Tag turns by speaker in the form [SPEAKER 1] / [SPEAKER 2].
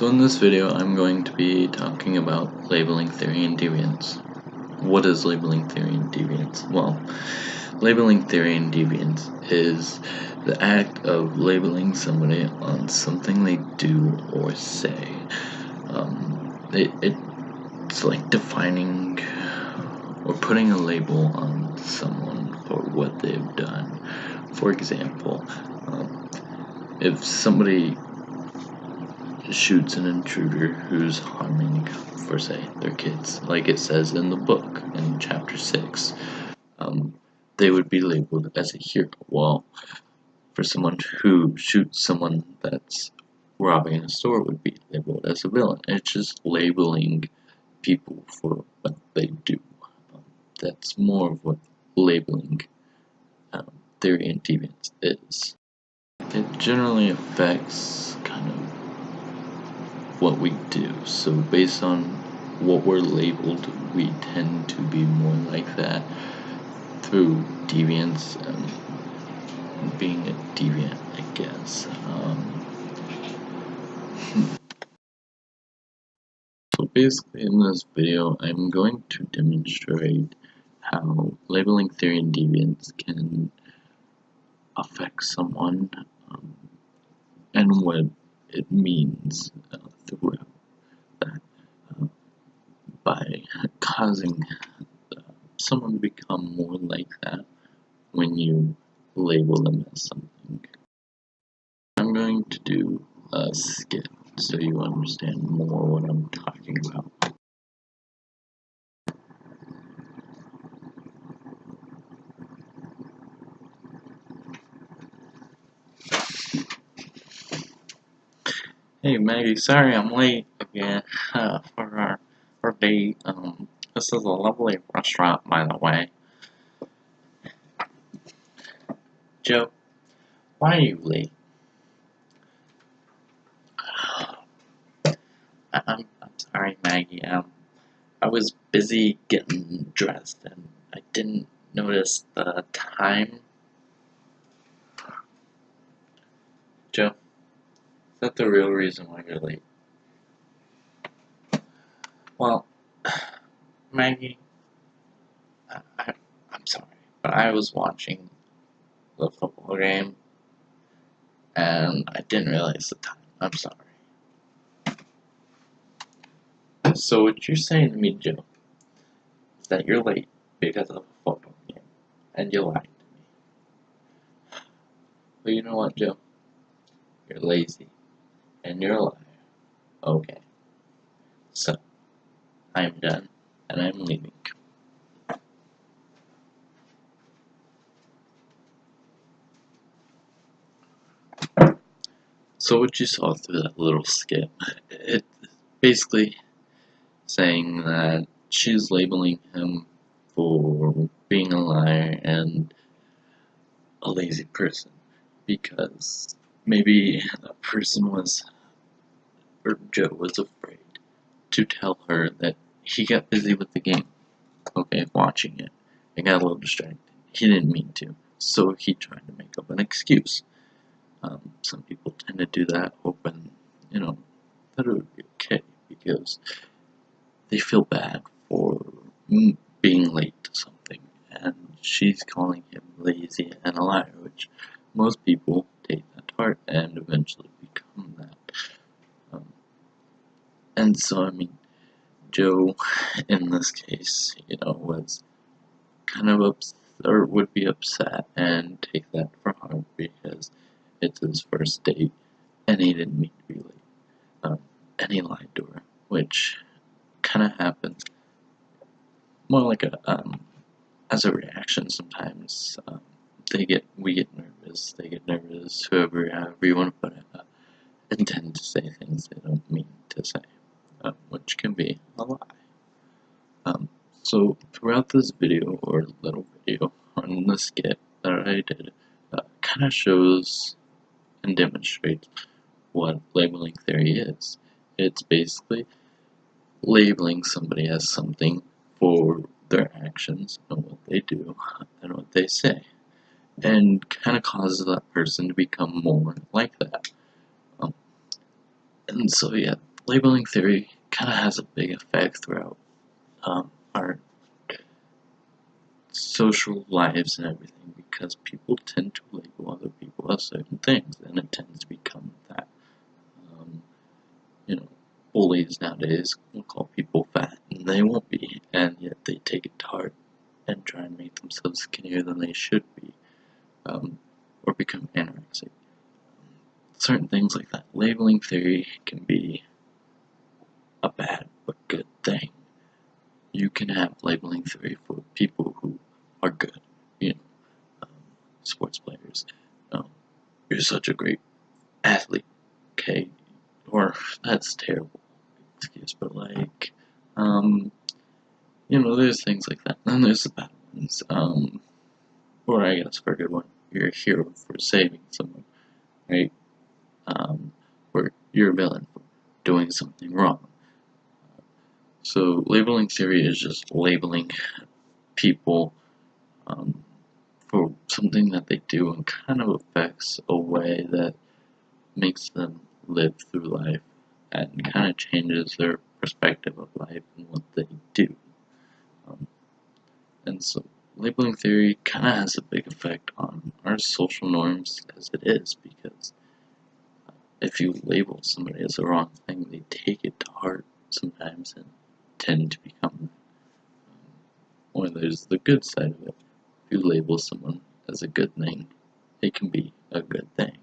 [SPEAKER 1] So in this video I'm going to be talking about labeling theory and deviance. What is labeling theory and deviance? Well, labeling theory and deviance is the act of labeling somebody on something they do or say. It's like defining or putting a label on someone for what they've done. For example, if somebody shoots an intruder who's harming, for say, their kids, like it says in the book in chapter 6, they would be labeled as a hero. Well, for someone who shoots someone that's robbing a store would be labeled as a villain. It's just labeling people for what they do. That's more of what labeling theory and deviance is. It generally affects kind of what we do. So based on what we're labeled, we tend to be more like that through deviance and being a deviant, I guess. So basically in this video, I'm going to demonstrate how labeling theory and deviance can affect someone and what it means throughout that by causing someone to become more like that when you label them as something. I'm going to do a skit so you understand more what I'm talking about. Hey Maggie, sorry I'm late again for our date. This is a lovely restaurant, by the way. Joe, why are you late? I'm sorry, Maggie. I was busy getting dressed and I didn't notice the time. Joe, is that the real reason why you're late? Well, Maggie, I'm sorry, but I was watching the football game and I didn't realize the time. I'm sorry. So what you're saying to me, Joe, is that you're late because of a football game and you lied to me. But you know what, Joe? You're lazy and you're a liar. Okay. So, I'm done and I'm leaving. So what you saw through that little skit, it's basically saying that she's labeling him for being a liar and a lazy person because maybe that person was, or Joe was afraid to tell her that he got busy with the game, okay, watching it, and got a little distracted. He didn't mean to, so he tried to make up an excuse. Some people tend to do that, hoping, that it would be okay, because they feel bad for being late to something, and she's calling him lazy and a liar, which most people take that to heart and eventually become that. And so, I mean, Joe, in this case, was kind of upset, or would be upset and take that for heart because it's his first date and he didn't mean to be late. And he lied to her, which kind of happens more like as a reaction sometimes. We get nervous, they get nervous, however you want to put it, and tend to say things they don't mean to say, which can be a lie. So throughout this video, or little video, on the skit that I did, kind of shows and demonstrates what labeling theory is. It's basically labeling somebody as something for their actions and what they do and what they say, and kind of causes that person to become more like that. And so yeah, labeling theory kind of has a big effect throughout our social lives and everything, because people tend to label other people as certain things, and it tends to become that. Um, you know, bullies nowadays will call people fat, and they won't be, and yet they take it to heart and try and make themselves skinnier than they should be, or become anorexic. Certain things like that. Labeling theory can be a bad but good thing. You can have labeling theory for people who are good, you know, sports players. You're such a great athlete, okay? Or that's terrible excuse, but like, there's things like that. And there's the bad ones. Or I guess for a good one, you're a hero for saving someone, right? Or you're a villain for doing something wrong. So labeling theory is just labeling people for something that they do and kind of affects a way that makes them live through life and kind of changes their perspective of life and what they do. And so labeling theory kind of has a big effect on our social norms as it is, because if you label somebody as the wrong thing, they take it to heart sometimes and tend to become that. Or there's the good side of it. If you label someone as a good thing, it can be a good thing.